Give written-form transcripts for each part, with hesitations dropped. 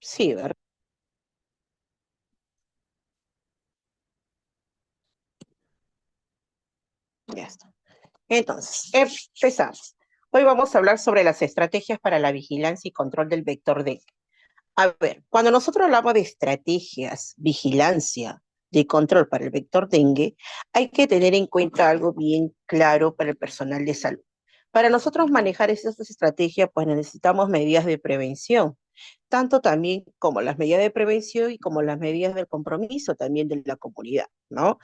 Sí, ¿verdad? Ya está. Entonces, empezamos. Hoy vamos a hablar sobre las estrategias para la vigilancia y control del vector dengue. A ver, cuando nosotros hablamos de estrategias, vigilancia, de control para el vector dengue, hay que tener en cuenta algo bien claro para el personal de salud. Para nosotros manejar esas estrategias, pues necesitamos medidas de prevención, tanto también como las medidas de prevención y como las medidas del compromiso también de la comunidad, ¿no?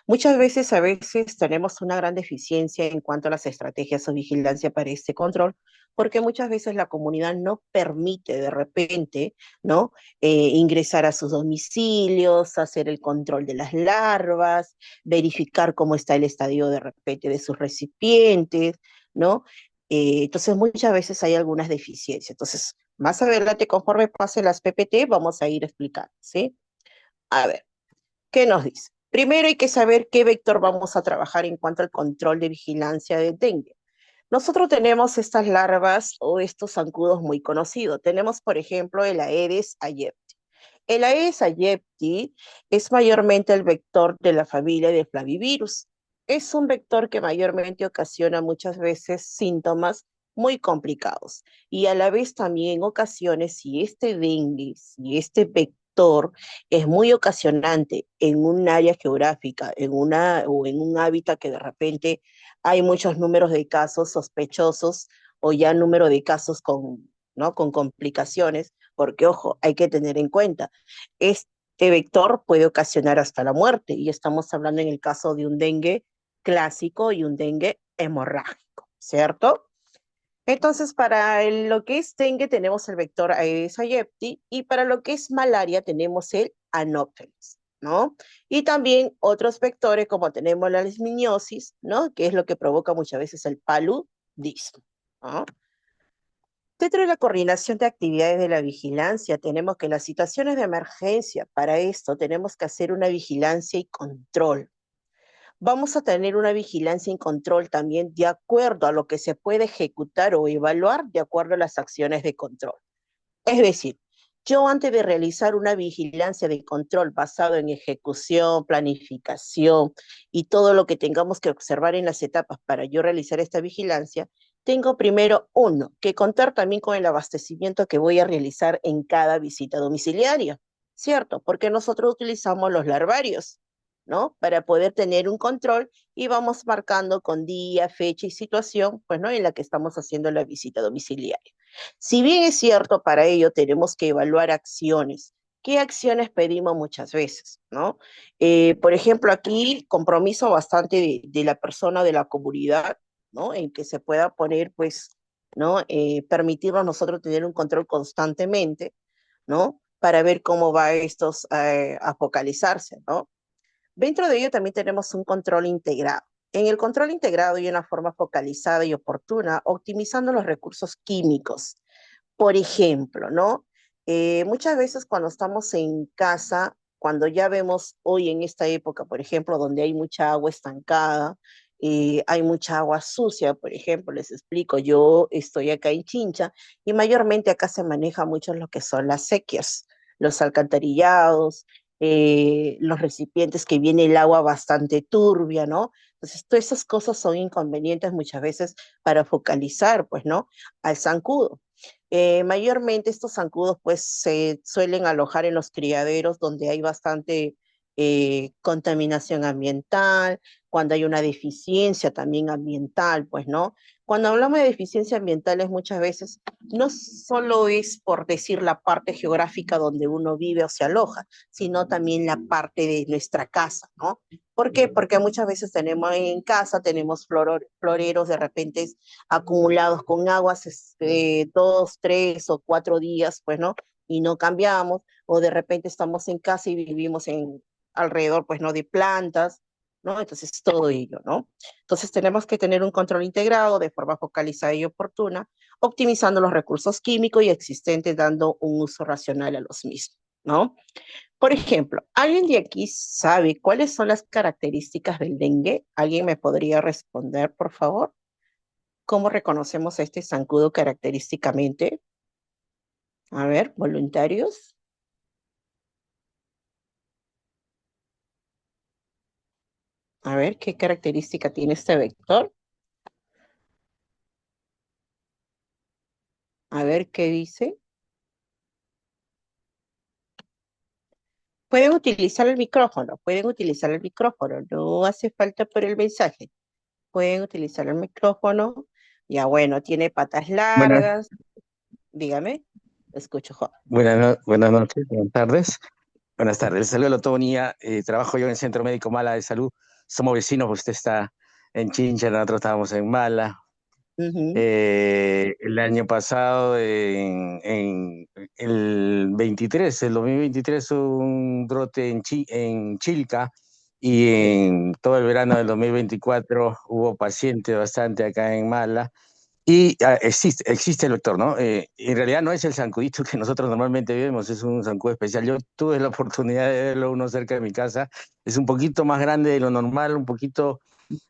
Muchas veces, a veces tenemos una gran deficiencia en cuanto a las estrategias o vigilancia para este control, porque muchas veces la comunidad no permite de repente, ¿no? Ingresar a sus domicilios, hacer el control de las larvas, verificar cómo está el estadio de repente de sus recipientes, ¿no? Entonces muchas veces hay algunas deficiencias. Entonces, más adelante, conforme pase las PPT, vamos a ir explicando, ¿sí? A ver, ¿qué nos dice? Primero hay que saber qué vector vamos a trabajar en cuanto al control de vigilancia de dengue. Nosotros tenemos estas larvas o estos zancudos muy conocidos. Tenemos, por ejemplo, el Aedes aegypti. El Aedes aegypti es mayormente el vector de la familia de Flavivirus. Es un vector que mayormente ocasiona muchas veces síntomas muy complicados y a la vez también en ocasiones, si este dengue, si este vector es muy ocasionante en un área geográfica, en una o en un hábitat que de repente hay muchos números de casos sospechosos o ya número de casos con, ¿no? con complicaciones, porque ojo, hay que tener en cuenta, este vector puede ocasionar hasta la muerte y estamos hablando en el caso de un dengue clásico y un dengue hemorrágico, ¿cierto? Entonces, para lo que es dengue tenemos el vector Aedes aegypti y para lo que es malaria tenemos el Anopheles, ¿no? Y también otros vectores como tenemos la leishmaniosis, ¿no? Que es lo que provoca muchas veces el paludismo, ¿no? Dentro de la coordinación de actividades de la vigilancia, tenemos que las situaciones de emergencia, para esto tenemos que hacer una vigilancia y control. Vamos a tener una vigilancia y control también de acuerdo a lo que se puede ejecutar o evaluar de acuerdo a las acciones de control. Es decir, yo antes de realizar una vigilancia de control basado en ejecución, planificación y todo lo que tengamos que observar en las etapas para yo realizar esta vigilancia, tengo primero uno, que contar también con el abastecimiento que voy a realizar en cada visita domiciliaria, ¿cierto? Porque nosotros utilizamos los larvarios, ¿no? Para poder tener un control y vamos marcando con día, fecha y situación, pues, ¿no? En la que estamos haciendo la visita domiciliaria. Si bien es cierto, para ello tenemos que evaluar acciones. ¿Qué acciones pedimos muchas veces? ¿No? Por ejemplo, aquí compromiso bastante de la persona, de la comunidad, ¿no? En que se pueda poner, pues, ¿no? Permitirnos nosotros tener un control constantemente, ¿no? Para ver cómo va estos a focalizarse, ¿no? Dentro de ello también tenemos un control integrado. En el control integrado y una forma focalizada y oportuna, optimizando los recursos químicos. Por ejemplo, ¿no? Muchas veces cuando estamos en casa, cuando ya vemos hoy en esta época, por ejemplo, donde hay mucha agua estancada, hay mucha agua sucia, por ejemplo, les explico, yo estoy acá en Chincha y mayormente acá se maneja mucho lo que son las sequías, los alcantarillados, los recipientes que viene el agua bastante turbia, ¿no? Entonces, todas esas cosas son inconvenientes muchas veces para focalizar, pues, ¿no? Al zancudo. Mayormente estos zancudos pues se suelen alojar en los criaderos donde hay bastante contaminación ambiental, cuando hay una deficiencia también ambiental, pues, ¿no? Cuando hablamos de deficiencia ambiental es muchas veces, no solo es por decir la parte geográfica donde uno vive o se aloja, sino también la parte de nuestra casa, ¿no? ¿Por qué? Porque muchas veces tenemos en casa, tenemos floreros de repente acumulados con aguas 2, 3 o 4 días, pues, ¿no? Y no cambiamos, o de repente estamos en casa y vivimos en alrededor, pues, ¿no? De plantas, ¿no? Entonces, todo ello, ¿no? Entonces, tenemos que tener un control integrado de forma focalizada y oportuna, optimizando los recursos químicos y existentes, dando un uso racional a los mismos, ¿no? Por ejemplo, ¿alguien de aquí sabe cuáles son las características del dengue? ¿Alguien me podría responder, por favor? ¿Cómo reconocemos a este zancudo característicamente? A ver, voluntarios. A ver, ¿qué característica tiene este vector? A ver, ¿qué dice? Pueden utilizar el micrófono, no hace falta por el mensaje. Pueden utilizar el micrófono. Ya bueno, tiene patas Buenas, largas. Dígame, escucho, Juan. buenas noches, buenas tardes. Buenas tardes, saludo a la Tonia. Trabajo yo en el Centro Médico Mala de Salud. Somos vecinos, pues usted está en Chincha, nosotros estábamos en Mala. Ujú. El año pasado, en el 23, el 2023, hubo un brote en Chilca y Sí, en todo el verano del 2024 hubo pacientes bastante acá en Mala. Y existe el vector, ¿no? En realidad no es el zancudito que nosotros normalmente vemos, es un zancudo especial. Yo tuve la oportunidad de verlo uno cerca de mi casa. Es un poquito más grande de lo normal, un poquito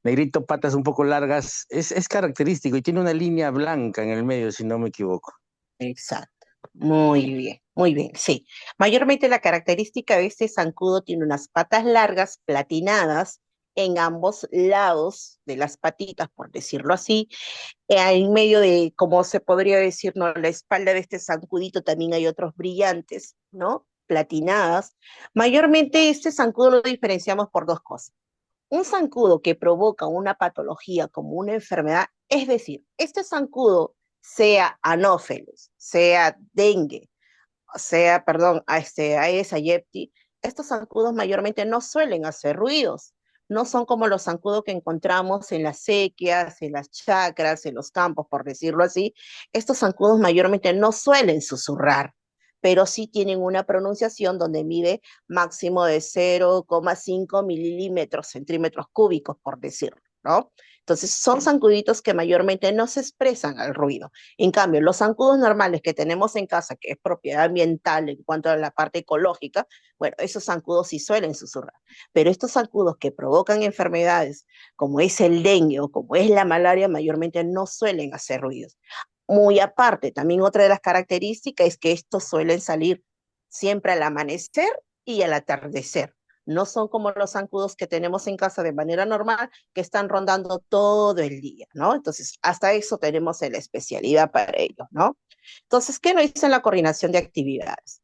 negrito, patas un poco largas. Es característico y tiene una línea blanca en el medio, si no me equivoco. exacto. Muy bien, sí. Mayormente la característica de este zancudo tiene unas patas largas, platinadas, en ambos lados de las patitas, por decirlo así. En medio de, como se podría decir, ¿no? La espalda de este zancudito también hay otros brillantes, ¿no? Platinadas. Mayormente este zancudo lo diferenciamos por dos cosas. Un zancudo que provoca una patología como una enfermedad, es decir, este zancudo sea anófeles, sea dengue, sea, perdón, Aedes aegypti, estos zancudos mayormente no suelen hacer ruidos. No son como los zancudos que encontramos en las sequías, en las chacras, en los campos, por decirlo así. Estos zancudos mayormente no suelen susurrar, pero sí tienen una pronunciación donde mide máximo de 0,5 milímetros, centímetros cúbicos, por decirlo, ¿no? Entonces, son zancuditos que mayormente no se expresan al ruido. En cambio, los zancudos normales que tenemos en casa, que es propiedad ambiental en cuanto a la parte ecológica, bueno, esos zancudos sí suelen susurrar. Pero estos zancudos que provocan enfermedades, como es el dengue o como es la malaria, mayormente no suelen hacer ruidos. Muy aparte, también otra de las características es que estos suelen salir siempre al amanecer y al atardecer. No son como los zancudos que tenemos en casa de manera normal, que están rondando todo el día, ¿no? Entonces, hasta eso tenemos en la especialidad para ellos, ¿no? Entonces, ¿qué nos dice la coordinación de actividades?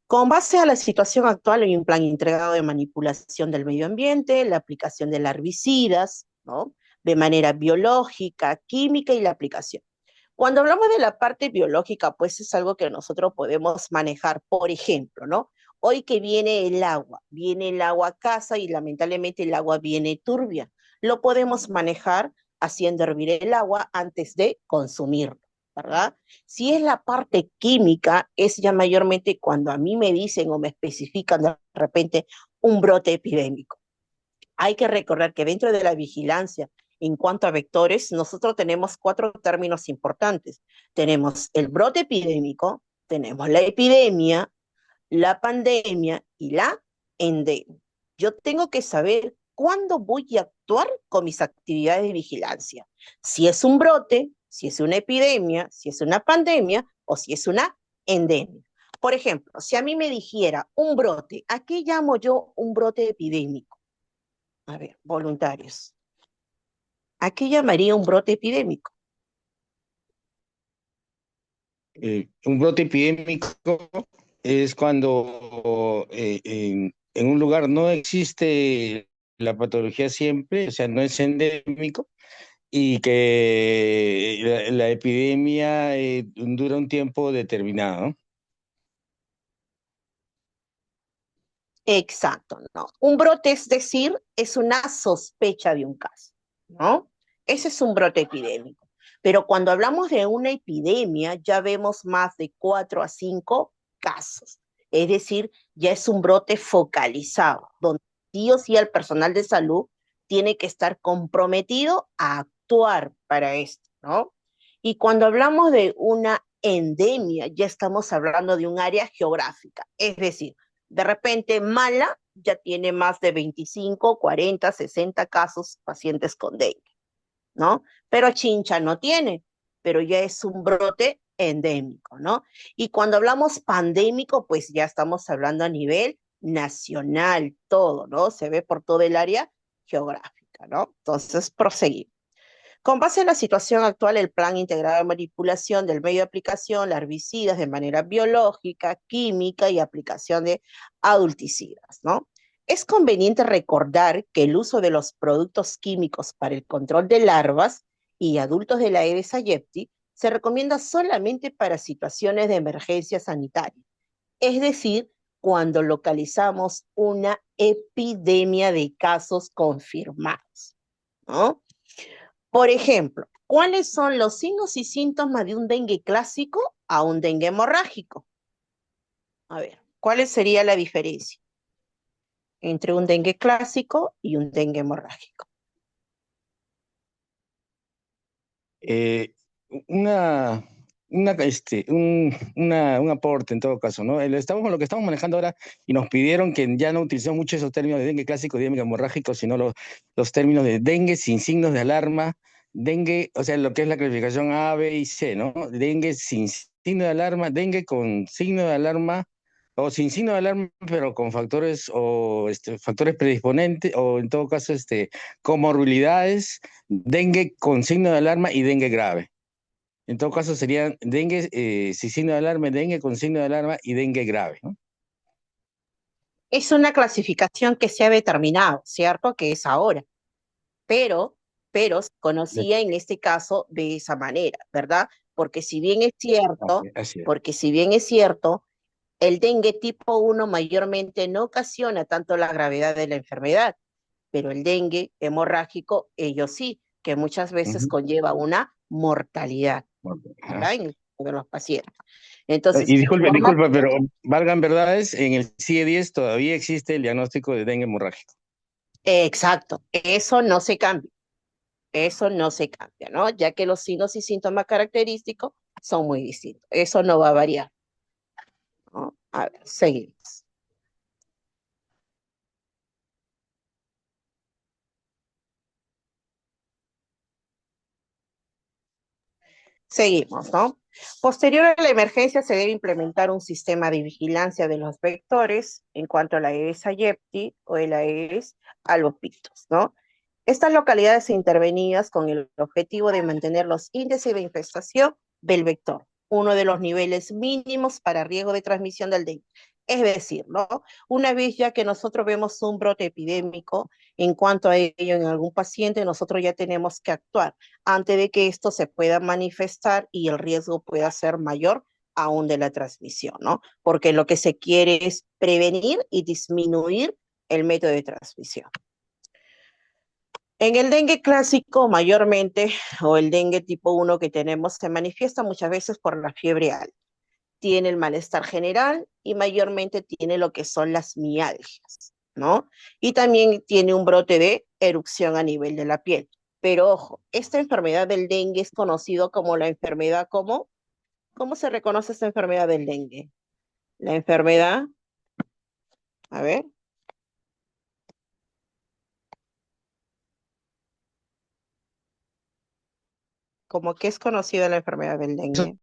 Con base a la situación actual, hay un plan integrado de manipulación del medio ambiente, la aplicación de herbicidas, ¿no? De manera biológica, química y la aplicación. Cuando hablamos de la parte biológica, pues es algo que nosotros podemos manejar, por ejemplo, ¿no? Hoy que viene el agua a casa y lamentablemente el agua viene turbia. Lo podemos manejar haciendo hervir el agua antes de consumirlo, ¿verdad? Si es la parte química, es ya mayormente cuando a mí me dicen o me especifican de repente un brote epidémico. Hay que recordar que dentro de la vigilancia, en cuanto a vectores, nosotros tenemos cuatro términos importantes. Tenemos el brote epidémico, tenemos la epidemia, la pandemia y la endemia. Yo tengo que saber cuándo voy a actuar con mis actividades de vigilancia. Si es un brote, si es una epidemia, si es una pandemia o si es una endemia. Por ejemplo, si a mí me dijera un brote, ¿a qué llamo yo un brote epidémico? A ver, voluntarios. ¿A qué llamaría un brote epidémico? Un brote epidémico es cuando en un lugar no existe la patología siempre, o sea, no es endémico, y que la epidemia dura un tiempo determinado, ¿no? Exacto, ¿no? Un brote, es decir, es una sospecha de un caso, ¿no? Ese es un brote epidémico. Pero cuando hablamos de una epidemia, ya vemos más de 4 a 5 casos. Es decir, ya es un brote focalizado, donde sí o sí el personal de salud tiene que estar comprometido a actuar para esto, ¿no? Y cuando hablamos de una endemia, ya estamos hablando de un área geográfica, es decir, de repente, Mala ya tiene más de 25, 40, 60 casos pacientes con dengue, ¿no? Pero Chincha no tiene, pero ya es un brote endémico, ¿no? Y cuando hablamos pandémico, pues ya estamos hablando a nivel nacional, todo, ¿no? Se ve por todo el área geográfica, ¿no? Entonces, proseguimos. Con base en la situación actual, el Plan Integrado de Manipulación del Medio de Aplicación, de herbicidas de manera biológica, química y aplicación de adulticidas, ¿no? Es conveniente recordar que el uso de los productos químicos para el control de larvas y adultos de la Aedes aegypti se recomienda solamente para situaciones de emergencia sanitaria, es decir, cuando localizamos una epidemia de casos confirmados, ¿no? Por ejemplo, ¿cuáles son los signos y síntomas de un dengue clásico a un dengue hemorrágico? A ver, ¿cuál sería la diferencia entre un dengue clásico y un dengue hemorrágico? Eh, una, un aporte en todo caso, ¿no? Estamos con lo que estamos manejando ahora y nos pidieron que ya no utilicemos mucho esos términos de dengue clásico y dengue hemorrágico, sino los términos de dengue sin signos de alarma, dengue, o sea, lo que es la clasificación A, B y C, ¿no? Dengue sin signo de alarma, dengue con signo de alarma o sin signo de alarma, pero con factores o factores predisponentes o en todo caso comorbilidades, dengue con signo de alarma y dengue grave. En todo caso serían dengue sin signo de alarma, dengue con signo de alarma y dengue grave, ¿no? Es una clasificación que se ha determinado, ¿cierto? Que es ahora, pero, pero se conocía en este caso de esa manera, ¿verdad? Porque si bien es cierto, Así es. porque si bien es cierto, el dengue tipo 1 mayormente no ocasiona tanto la gravedad de la enfermedad, pero el dengue hemorrágico, ello sí, que muchas veces Ujú. conlleva una mortalidad, Ajá. ¿verdad? En el caso de los pacientes. Entonces, Y de forma, disculpa, pero valgan verdades, en el CIE-10 todavía existe el diagnóstico de dengue hemorrágico. exacto, eso no se cambia, ¿no? Ya que los signos y síntomas característicos son muy distintos, eso no va a variar, ¿no? A ver, seguimos. Seguimos, ¿no? Posterior a la emergencia se debe implementar un sistema de vigilancia de los vectores en cuanto a la Aedes aegypti o el Aedes albopictus, ¿no? Estas localidades intervenidas con el objetivo de mantener los índices de infestación del vector, uno de los niveles mínimos para riesgo de transmisión del dengue. Es decir, ¿no? Una vez ya que nosotros vemos un brote epidémico, en cuanto a ello en algún paciente, nosotros ya tenemos que actuar antes de que esto se pueda manifestar y el riesgo pueda ser mayor aún de la transmisión, ¿no? Porque lo que se quiere es prevenir y disminuir el método de transmisión. En el dengue clásico, mayormente, o el dengue tipo 1 que tenemos, se manifiesta muchas veces por la fiebre alta. Tiene el malestar general y mayormente tiene lo que son las mialgias, ¿no? Y también tiene un brote de erupción a nivel de la piel. Pero ojo, esta enfermedad del dengue es conocido como la enfermedad, ¿cómo se reconoce esta enfermedad del dengue? La enfermedad, a ver, ¿cómo que es conocida la enfermedad del dengue?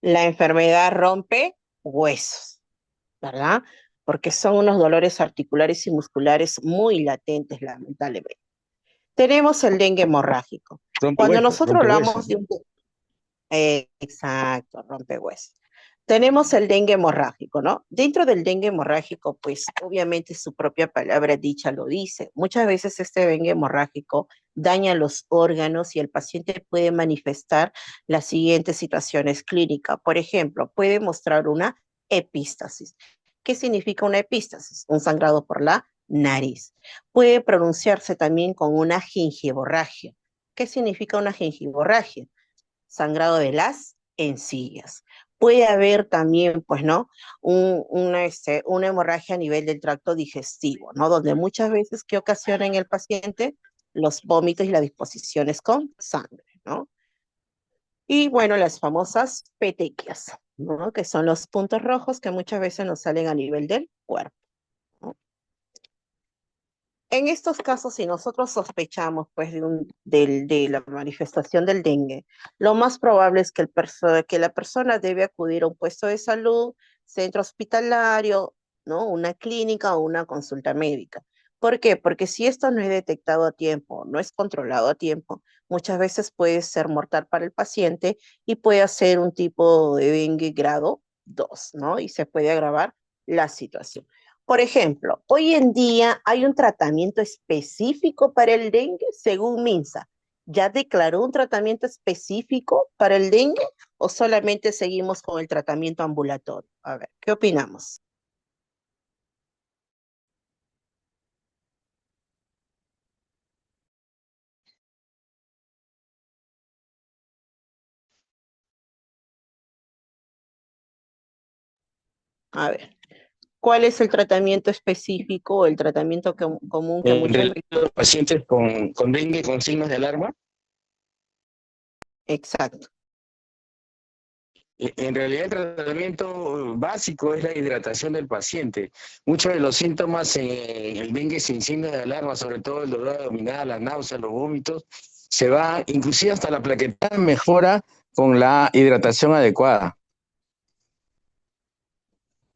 La enfermedad rompe huesos, ¿verdad? Porque son unos dolores articulares y musculares muy latentes, lamentablemente. Tenemos el dengue hemorrágico. Cuando nosotros Rompehuesos, hablamos de ¿no? un... exacto, rompehuesos. Tenemos el dengue hemorrágico, ¿no? Dentro del dengue hemorrágico, pues obviamente su propia palabra dicha lo dice. Muchas veces este dengue hemorrágico daña los órganos y el paciente puede manifestar las siguientes situaciones clínicas. Por ejemplo, puede mostrar una epístasis. ¿Qué significa una epístasis? Un sangrado por la nariz. Puede pronunciarse también con una gingivorragia. ¿Qué significa una gingivorragia? Sangrado de las encías. Puede haber también, pues, ¿no? Una hemorragia a nivel del tracto digestivo, ¿no? Donde muchas veces, ¿qué ocasiona en el paciente? Los vómitos y las disposiciones con sangre, ¿no? Y bueno, las famosas petequias, ¿no? Que son los puntos rojos que muchas veces nos salen a nivel del cuerpo, ¿no? En estos casos, si nosotros sospechamos pues, de la manifestación del dengue, lo más probable es que la persona debe acudir a un puesto de salud, centro hospitalario, ¿no? Una clínica o una consulta médica. ¿Por qué? Porque si esto no es detectado a tiempo, no es controlado a tiempo, muchas veces puede ser mortal para el paciente y puede hacer un tipo de dengue grado 2, ¿no? Y se puede agravar la situación. Por ejemplo, hoy en día hay un tratamiento específico para el dengue, según MINSA. ¿Ya declaró un tratamiento específico para el dengue o solamente seguimos con el tratamiento ambulatorio? A ver, ¿qué opinamos? A ver, ¿cuál es el tratamiento específico o el tratamiento común que En muchas realidad, veces... los pacientes con dengue con signos de alarma, Exacto. en realidad el tratamiento básico es la hidratación del paciente. Muchos de los síntomas en el dengue sin signos de alarma, sobre todo el dolor abdominal, las náuseas, los vómitos, se va, inclusive hasta la plaqueta mejora con la hidratación adecuada.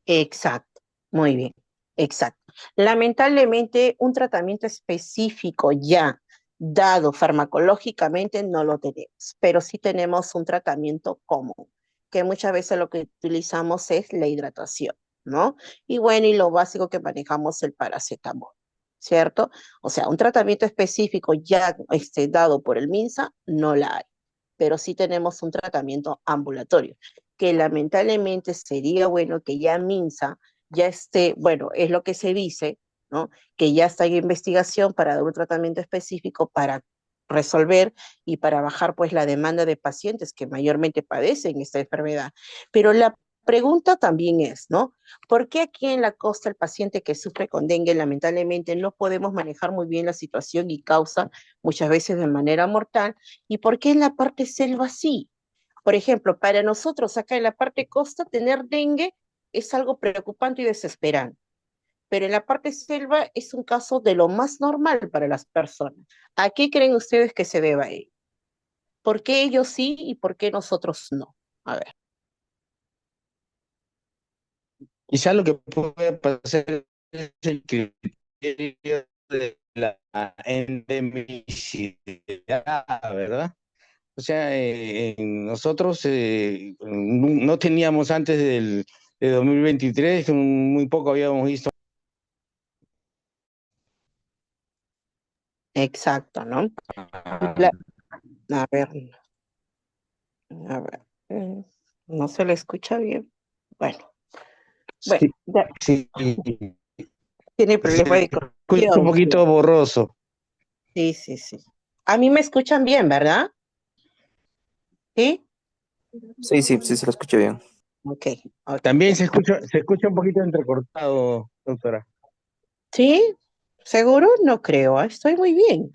Exacto, muy bien, exacto. Lamentablemente, un tratamiento específico ya dado farmacológicamente no lo tenemos, pero sí tenemos un tratamiento común, que muchas veces lo que utilizamos es la hidratación, ¿no? Y bueno, y lo básico que manejamos es el paracetamol, ¿cierto? O sea, un tratamiento específico ya dado por el MINSA no la hay, pero sí tenemos un tratamiento ambulatorio que lamentablemente sería bueno que ya MINSA ya esté, bueno, es lo que se dice, ¿no? Que ya está en investigación para dar un tratamiento específico para resolver y para bajar pues la demanda de pacientes que mayormente padecen esta enfermedad. Pero la pregunta también es, ¿no? ¿Por qué aquí en la costa el paciente que sufre con dengue lamentablemente no podemos manejar muy bien la situación y causa muchas veces de manera mortal? ¿Y por qué en la parte selva sí? Por ejemplo, para nosotros acá en la parte costa, tener dengue es algo preocupante y desesperante, pero en la parte selva es un caso de lo más normal para las personas. ¿A qué creen ustedes que se deba ello? ¿Por qué ellos sí y por qué nosotros no? A ver. Quizá lo que puede pasar es el criterio de la endemicidad, ¿verdad? O sea, nosotros no teníamos antes de 2023, muy poco habíamos visto. Exacto, ¿no? Ah, La- a ver, a ver. No se le escucha bien. Bueno, bueno, sí, sí, tiene problema se de escucha un conexión. Sí, poquito borroso. sí, sí, sí. A mí me escuchan bien, ¿verdad? Sí. Sí, sí, sí se lo escuché bien. Ok, ok, También ya. se escucha un poquito entrecortado, doctora. ¿Sí? ¿Seguro? No creo. Estoy muy bien.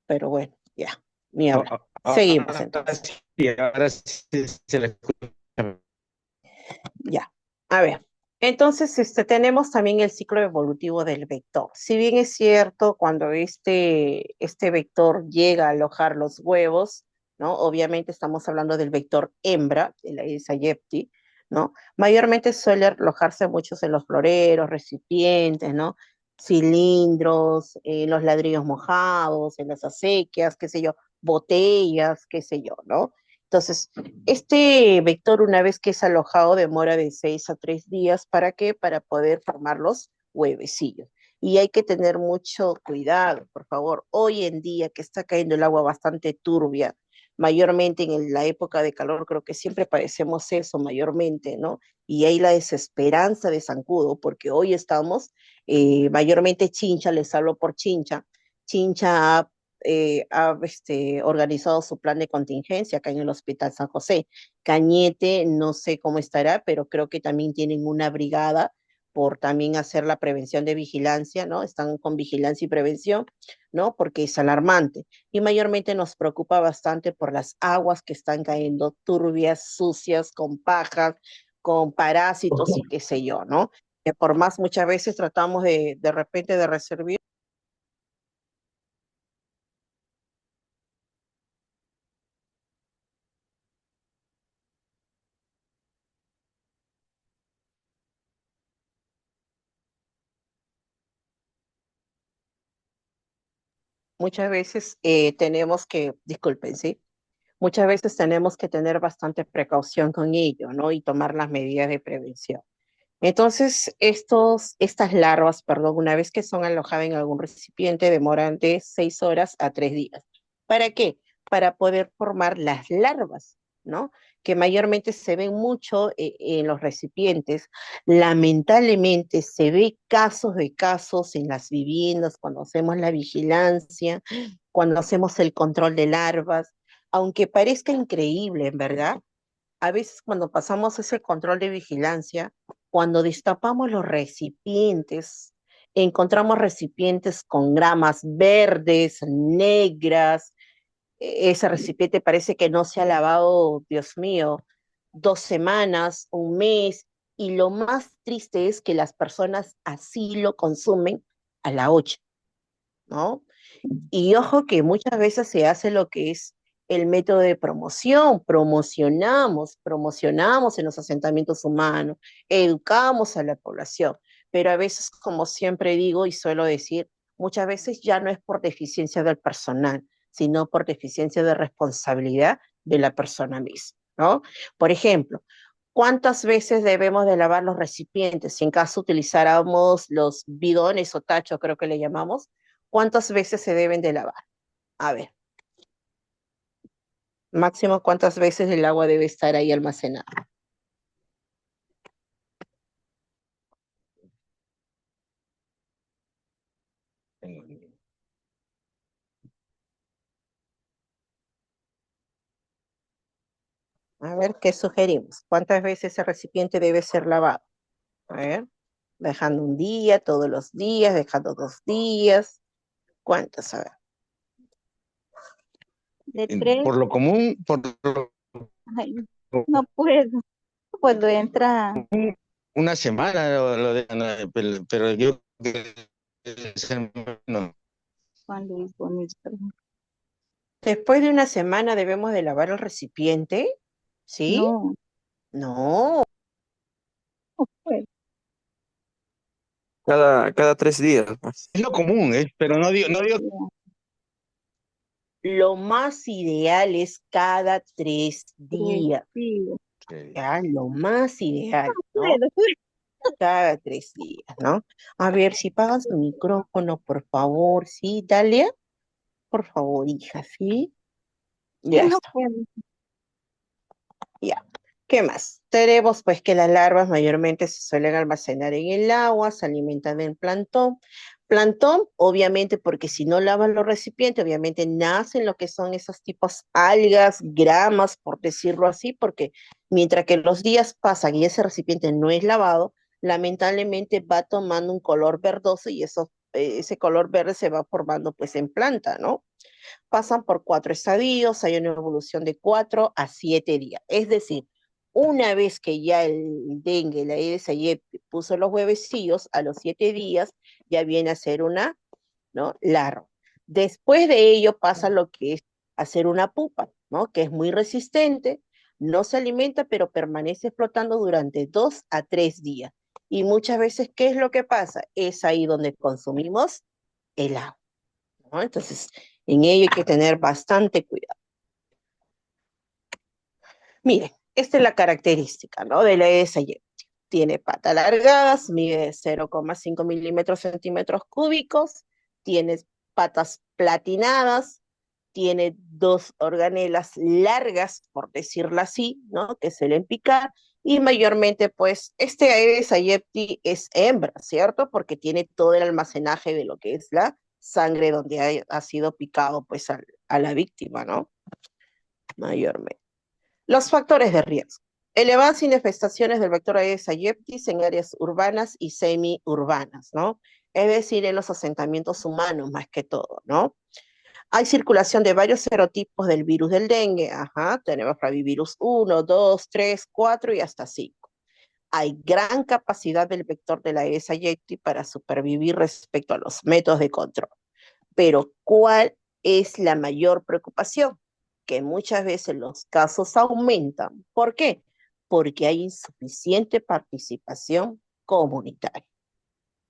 Pero bueno, ya. Ni hablar. Seguimos Ahora entonces. sí, ahora sí se la escucha. Ya. A ver. Entonces, tenemos también el ciclo evolutivo del vector. Si bien es cierto, cuando este vector llega a alojar los huevos, ¿no? Obviamente estamos hablando del vector hembra, de la Aedes aegypti, ¿no? Mayormente suele alojarse muchos en los floreros, recipientes, ¿no? Cilindros, los ladrillos mojados, en las acequias, qué sé yo, botellas, qué sé yo, ¿no? Entonces, este vector, una vez que es alojado, demora de 6 a 3 días. ¿Para qué? Para poder formar los huevecillos. Y hay que tener mucho cuidado, por favor. Hoy en día que está cayendo el agua bastante turbia, mayormente en la época de calor, creo que siempre padecemos eso mayormente, ¿no? Y hay la desesperanza de zancudo, porque hoy estamos, mayormente Chincha, les hablo por Chincha. Chincha ha organizado su plan de contingencia acá en el Hospital San José. Cañete, no sé cómo estará, pero creo que también tienen una brigada por también hacer la prevención de vigilancia, ¿no? Están con vigilancia y prevención, ¿no? Porque es alarmante. Y mayormente nos preocupa bastante por las aguas que están cayendo turbias, sucias, con pajas, con parásitos y qué sé yo, ¿no? Que por más muchas veces tratamos de repente de reservar muchas veces tenemos que, disculpen, ¿sí? Muchas veces tenemos que tener bastante precaución con ello, ¿no? Y tomar las medidas de prevención. Entonces, estas larvas, perdón, una vez que son alojadas en algún recipiente, demoran de 6 horas a 3 días. ¿Para qué? Para poder formar las larvas, ¿no? Que mayormente se ven mucho en los recipientes. Lamentablemente se ve casos de casos en las viviendas cuando hacemos la vigilancia, cuando hacemos el control de larvas, aunque parezca increíble, en verdad, a veces cuando pasamos ese control de vigilancia, cuando destapamos los recipientes, encontramos recipientes con gramas verdes, negras, ese recipiente parece que no se ha lavado, Dios mío, 2 semanas, un mes, y lo más triste es que las personas así lo consumen a la 8, ¿no? Y ojo que muchas veces se hace lo que es el método de promoción, promocionamos en los asentamientos humanos, educamos a la población, pero a veces, como siempre digo y suelo decir, muchas veces ya no es por deficiencia del personal, sino por deficiencia de responsabilidad de la persona misma, ¿no? Por ejemplo, ¿cuántas veces debemos de lavar los recipientes? Si en caso utilizáramos los bidones o tachos, creo que le llamamos, ¿cuántas veces se deben de lavar? A ver, máximo cuántas veces el agua debe estar ahí almacenada. A ver, ¿qué sugerimos? ¿Cuántas veces el recipiente debe ser lavado? A ver, dejando un día, todos los días, dejando 2 días. ¿Cuántas? A ver. De tres, Por lo común, ay, no puedo. Cuando entra una semana lo dejan, pero yo creo que no. Juan Luis Bonito. Después de una semana debemos de lavar el recipiente, ¿sí? No, No, no puedo. Cada 3 días, pues. Es lo común, pero no digo lo más ideal es cada 3 días. Sí, que Ya, lo más ideal, ¿no? puedo. Cada 3 días, ¿no? A ver, si pagas tu micrófono, por favor, ¿sí, Dalia? Por favor, hija, ¿sí? Ya No está, puedo. ya. ¿Qué más? Tenemos pues que las larvas mayormente se suelen almacenar en el agua, se alimentan del plantón. Plantón, obviamente, porque si no lavan los recipientes, obviamente nacen lo que son esos tipos algas, gramas, por decirlo así, porque mientras que los días pasan y ese recipiente no es lavado, lamentablemente va tomando un color verdoso y ese color verde se va formando pues en planta, ¿no? Pasan por 4 estadios, hay una evolución de 4 a 7 días. Es decir, una vez que ya el dengue, la Aedes aegypti, puso los huevecillos, a los 7 días ya viene a ser una, ¿no? Larva. Después de ello pasa lo que es hacer una pupa, ¿no? Que es muy resistente, no se alimenta, pero permanece flotando durante 2 a 3 días. Y muchas veces, ¿qué es lo que pasa? Es ahí donde consumimos el agua, ¿no? Entonces, en ello hay que tener bastante cuidado. Miren, esta es la característica, ¿no? De la Aedes aegypti. Tiene patas alargadas, mide 0,5 milímetros centímetros cúbicos, tiene patas platinadas, tiene 2 organelas largas, por decirlo así, ¿no? Que suelen picar, y mayormente, pues, este Aedes aegypti es hembra, ¿cierto? Porque tiene todo el almacenaje de lo que es la sangre donde ha sido picado, pues, a la víctima, ¿no? Mayormente. Los factores de riesgo. Elevadas manifestaciones del vector Aedes aegypti en áreas urbanas y semiurbanas, ¿no? Es decir, en los asentamientos humanos más que todo, ¿no? Hay circulación de varios serotipos del virus del dengue, ajá, tenemos flavivirus 1, 2, 3, 4 y hasta 5. Hay gran capacidad del vector de la Aedes aegypti para supervivir respecto a los métodos de control. Pero, ¿cuál es la mayor preocupación? Que muchas veces los casos aumentan. ¿Por qué? Porque hay insuficiente participación comunitaria,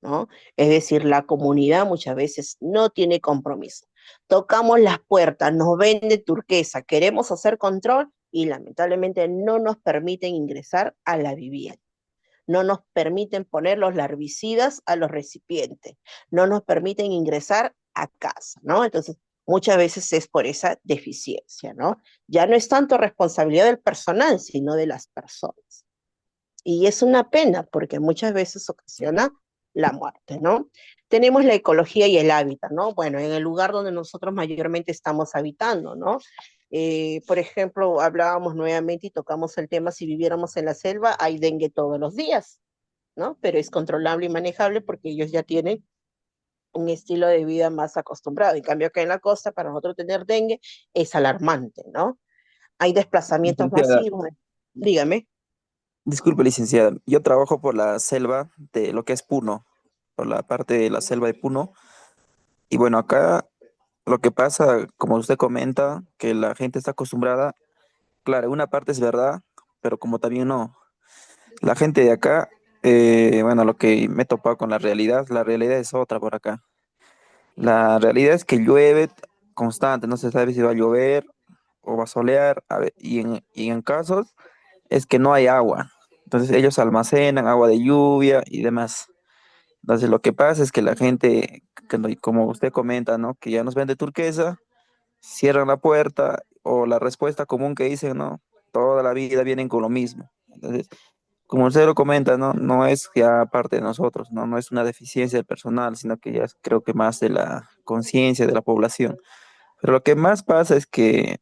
¿no? Es decir, la comunidad muchas veces no tiene compromiso. Tocamos las puertas, nos vende turquesa, queremos hacer control y lamentablemente no nos permiten ingresar a la vivienda. No nos permiten poner los larvicidas a los recipientes, no nos permiten ingresar a casa, ¿no? Entonces, muchas veces es por esa deficiencia, ¿no? Ya no es tanto responsabilidad del personal, sino de las personas. Y es una pena porque muchas veces ocasiona la muerte, ¿no? Tenemos la ecología y el hábitat, ¿no? Bueno, en el lugar donde nosotros mayormente estamos habitando, ¿no? Por ejemplo, hablábamos nuevamente y tocamos el tema, si viviéramos en la selva, hay dengue todos los días, ¿no? Pero es controlable y manejable porque ellos ya tienen un estilo de vida más acostumbrado. En cambio, acá en la costa, para nosotros tener dengue es alarmante, ¿no? Hay desplazamientos Licenciada, masivos. Dígame. disculpe, licenciada. Yo trabajo por la selva de lo que es Puno, por la parte de la selva de Puno. Y bueno, acá lo que pasa, como usted comenta, que la gente está acostumbrada, claro, una parte es verdad, pero como también no. La gente de acá, bueno, lo que me he topado con la realidad es otra por acá. La realidad es que llueve constante, no se sabe si va a llover o va a solear, y en casos es que no hay agua. Entonces ellos almacenan agua de lluvia y demás. Entonces lo que pasa es que la gente, como usted comenta, ¿no? Que ya nos vende turquesa, cierran la puerta o la respuesta común que dicen, ¿no? Toda la vida vienen con lo mismo. Entonces, como usted lo comenta, ¿no? No es ya parte de nosotros, ¿no? No es una deficiencia del personal, sino que ya es, creo que más de la conciencia de la población. Pero lo que más pasa es que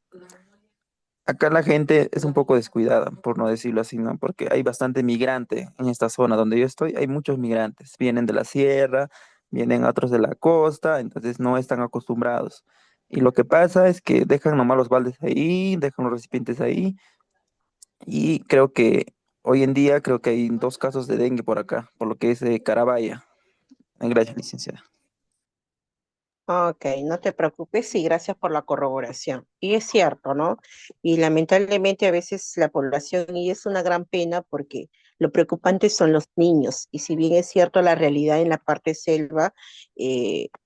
acá la gente es un poco descuidada, por no decirlo así, ¿no? Porque hay bastante migrante en esta zona donde yo estoy, hay muchos migrantes. Vienen de la sierra, vienen otros de la costa, entonces no están acostumbrados. Y lo que pasa es que dejan nomás los baldes ahí, dejan los recipientes ahí, y creo que hoy en día creo que hay dos casos de dengue por acá, por lo que es de Carabaya. Gracias, licenciada. Ok, no te preocupes y gracias por la corroboración. Y es cierto, ¿no? Y lamentablemente a veces la población, y es una gran pena porque lo preocupante son los niños. Y si bien es cierto la realidad en la parte selva,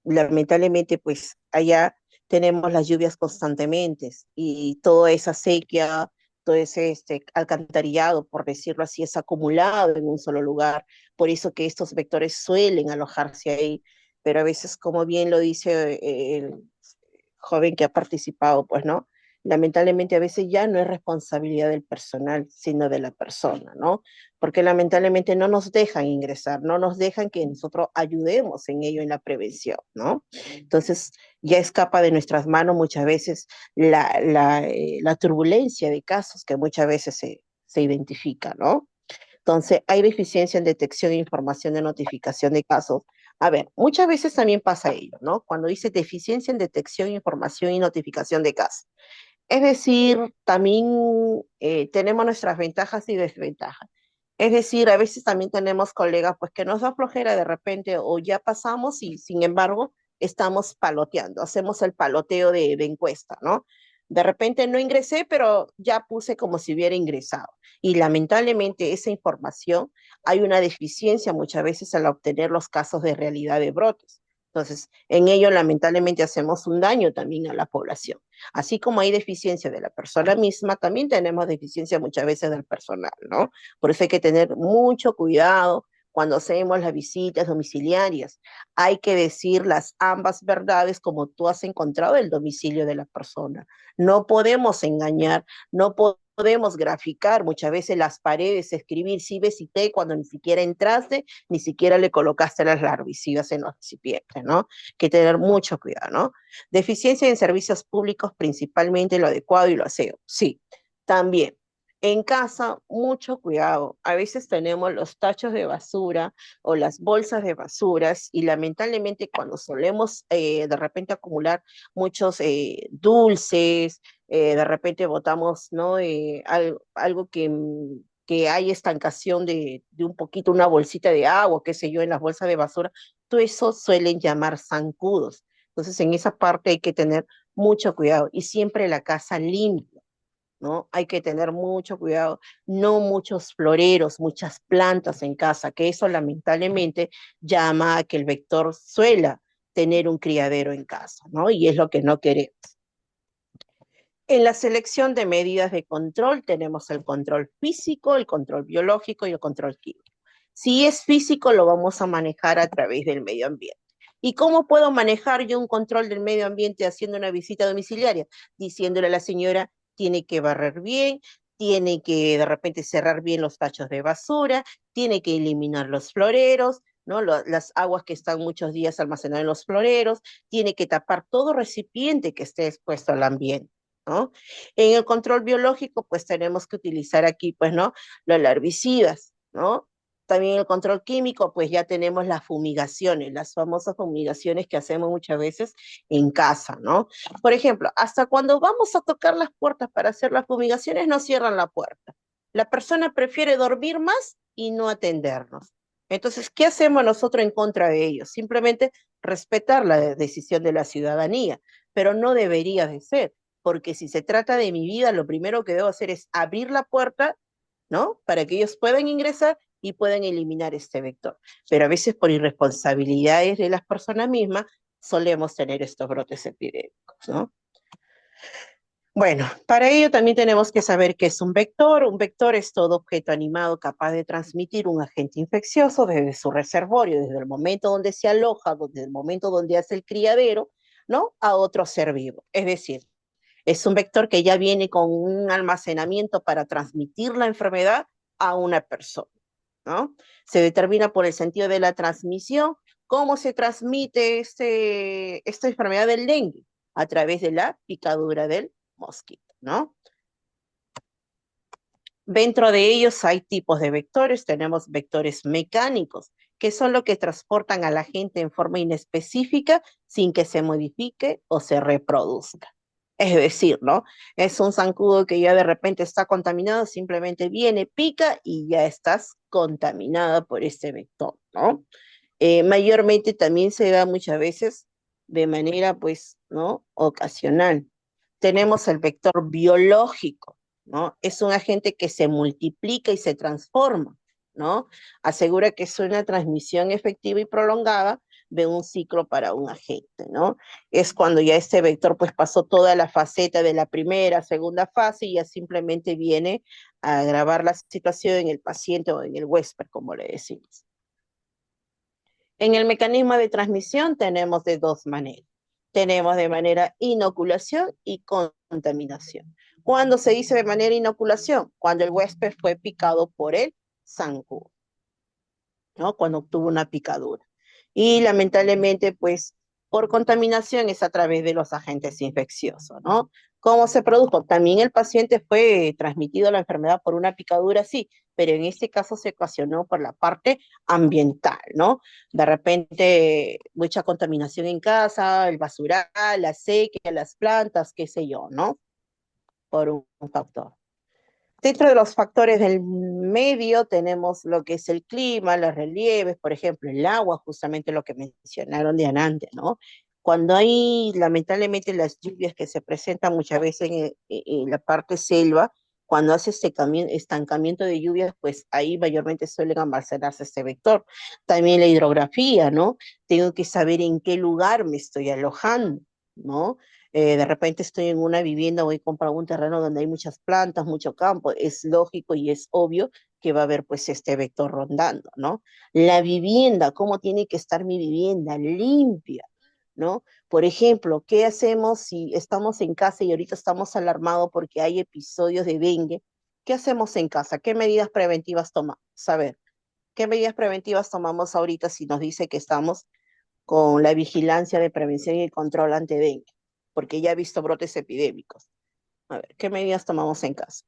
lamentablemente pues allá tenemos las lluvias constantemente y toda esa sequía, todo ese alcantarillado, por decirlo así, es acumulado en un solo lugar. Por eso que estos vectores suelen alojarse ahí, pero a veces, como bien lo dice el joven que ha participado, pues, ¿no? Lamentablemente a veces ya no es responsabilidad del personal, sino de la persona, ¿no? Porque lamentablemente no nos dejan ingresar, no nos dejan que nosotros ayudemos en ello, en la prevención, ¿no? Entonces ya escapa de nuestras manos muchas veces la turbulencia de casos que muchas veces se identifica, ¿no? Entonces, hay deficiencia en detección e información de notificación de casos. A ver, muchas veces también pasa ello, ¿no? Cuando dice deficiencia en detección, información y notificación de casos. Es decir, también tenemos nuestras ventajas y desventajas. Es decir, a veces también tenemos colegas pues que nos da flojera de repente o ya pasamos y sin embargo estamos paloteando, hacemos el paloteo de encuesta, ¿no? De repente no ingresé, pero ya puse como si hubiera ingresado. Y lamentablemente esa información hay una deficiencia muchas veces al obtener los casos de realidad de brotes. Entonces, en ello lamentablemente hacemos un daño también a la población. Así como hay deficiencia de la persona misma, también tenemos deficiencia muchas veces del personal, ¿no? Por eso hay que tener mucho cuidado cuando hacemos las visitas domiciliarias. Hay que decir las ambas verdades como tú has encontrado el domicilio de la persona. No podemos engañar, no podemos graficar muchas veces las paredes, escribir sí visité cuando ni siquiera entraste, ni siquiera le colocaste las larvicidas en los recipientes, ¿no? Hay que tener mucho cuidado, ¿no? Deficiencia en servicios públicos, principalmente lo adecuado y lo aseo. Sí, también. En casa, mucho cuidado. A veces tenemos los tachos de basura o las bolsas de basuras y lamentablemente cuando solemos de repente acumular muchos dulces, de repente botamos, ¿no? Algo que hay estancación de un poquito, una bolsita de agua, qué sé yo, en las bolsas de basura, todo eso suelen llamar zancudos. Entonces, en esa parte hay que tener mucho cuidado y siempre la casa limpia, ¿no? Hay que tener mucho cuidado, no muchos floreros, muchas plantas en casa, que eso lamentablemente llama a que el vector suela tener un criadero en casa, ¿no? Y es lo que no queremos. En la selección de medidas de control tenemos el control físico, el control biológico y el control químico. Si es físico, lo vamos a manejar a través del medio ambiente. ¿Y cómo puedo manejar yo un control del medio ambiente haciendo una visita domiciliaria? Diciéndole a la señora, tiene que barrer bien, tiene que de repente cerrar bien los tachos de basura, tiene que eliminar los floreros, ¿no? Las aguas que están muchos días almacenadas en los floreros, tiene que tapar todo recipiente que esté expuesto al ambiente, ¿no? En el control biológico, pues tenemos que utilizar aquí, pues, ¿no? Los herbicidas, ¿no? También el control químico, pues ya tenemos las fumigaciones, las famosas fumigaciones que hacemos muchas veces en casa, ¿no? Por ejemplo, hasta cuando vamos a tocar las puertas para hacer las fumigaciones, no cierran la puerta. La persona prefiere dormir más y no atendernos. Entonces, ¿qué hacemos nosotros en contra de ellos? Simplemente respetar la decisión de la ciudadanía, pero no debería de ser, porque si se trata de mi vida, lo primero que debo hacer es abrir la puerta, ¿no? Para que ellos puedan ingresar y puedan eliminar este vector. Pero a veces por irresponsabilidades de las personas mismas solemos tener estos brotes epidémicos, ¿no? Bueno, para ello también tenemos que saber qué es un vector. Un vector es todo objeto animado capaz de transmitir un agente infeccioso desde su reservorio, desde el momento donde se aloja, desde el momento donde hace el criadero, ¿no? A otro ser vivo. Es decir, es un vector que ya viene con un almacenamiento para transmitir la enfermedad a una persona, ¿no? Se determina por el sentido de la transmisión cómo se transmite esta enfermedad del dengue a través de la picadura del mosquito, ¿no? Dentro de ellos hay tipos de vectores, tenemos vectores mecánicos, que son los que transportan a la gente en forma inespecífica sin que se modifique o se reproduzca. Es decir, ¿no? Es un zancudo que ya de repente está contaminado, simplemente viene, pica y ya estás contaminada por este vector, ¿no? Mayormente también se da muchas veces de manera, pues, ¿no? Ocasional. Tenemos el vector biológico, ¿no? Es un agente que se multiplica y se transforma, ¿no? Asegura que es una transmisión efectiva y prolongada de un ciclo para un agente, ¿no? Es cuando ya este vector pues pasó toda la faceta de la primera, segunda fase y ya simplemente viene a agravar la situación en el paciente o en el huésped, como le decimos. En el mecanismo de transmisión tenemos de dos maneras. Tenemos de manera inoculación y contaminación. ¿Cuándo se dice de manera inoculación? Cuando el huésped fue picado por el zancudo, ¿no? Cuando obtuvo una picadura. Y lamentablemente, pues, por contaminación es a través de los agentes infecciosos, ¿no? ¿Cómo se produjo? También el paciente fue transmitido la enfermedad por una picadura, sí, pero en este caso se ocasionó por la parte ambiental, ¿no? De repente, mucha contaminación en casa, el basural, la sequía, las plantas, qué sé yo, ¿no? Por un factor. Dentro de los factores del medio tenemos lo que es el clima, los relieves, por ejemplo, el agua, justamente lo que mencionaron de antes, ¿no? Cuando hay lamentablemente las lluvias que se presentan muchas veces en la parte selva, cuando hace este estancamiento de lluvias, pues ahí mayormente suelen almacenarse este vector. También la hidrografía, ¿no? Tengo que saber en qué lugar me estoy alojando, ¿no? De repente estoy en una vivienda, voy a comprar un terreno donde hay muchas plantas, mucho campo, es lógico y es obvio que va a haber pues este vector rondando, ¿no? La vivienda, ¿cómo tiene que estar mi vivienda? Limpia, ¿no? Por ejemplo, ¿qué hacemos si estamos en casa y ahorita estamos alarmados porque hay episodios de dengue? ¿Qué hacemos en casa? ¿Qué medidas preventivas tomamos? A ver, ¿qué medidas preventivas tomamos ahorita si nos dice que estamos con la vigilancia de prevención y control ante dengue? Porque ya he visto brotes epidémicos. A ver, ¿qué medidas tomamos en casa?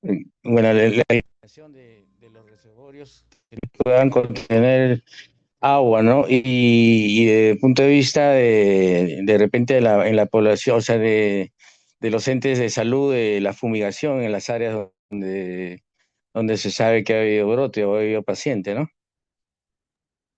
Bueno, la eliminación de los reservorios que puedan contener agua, ¿no? Y desde el punto de vista de repente en la población, o sea, de los entes de salud, de la fumigación en las áreas donde se sabe que ha habido brote o ha habido paciente, ¿no?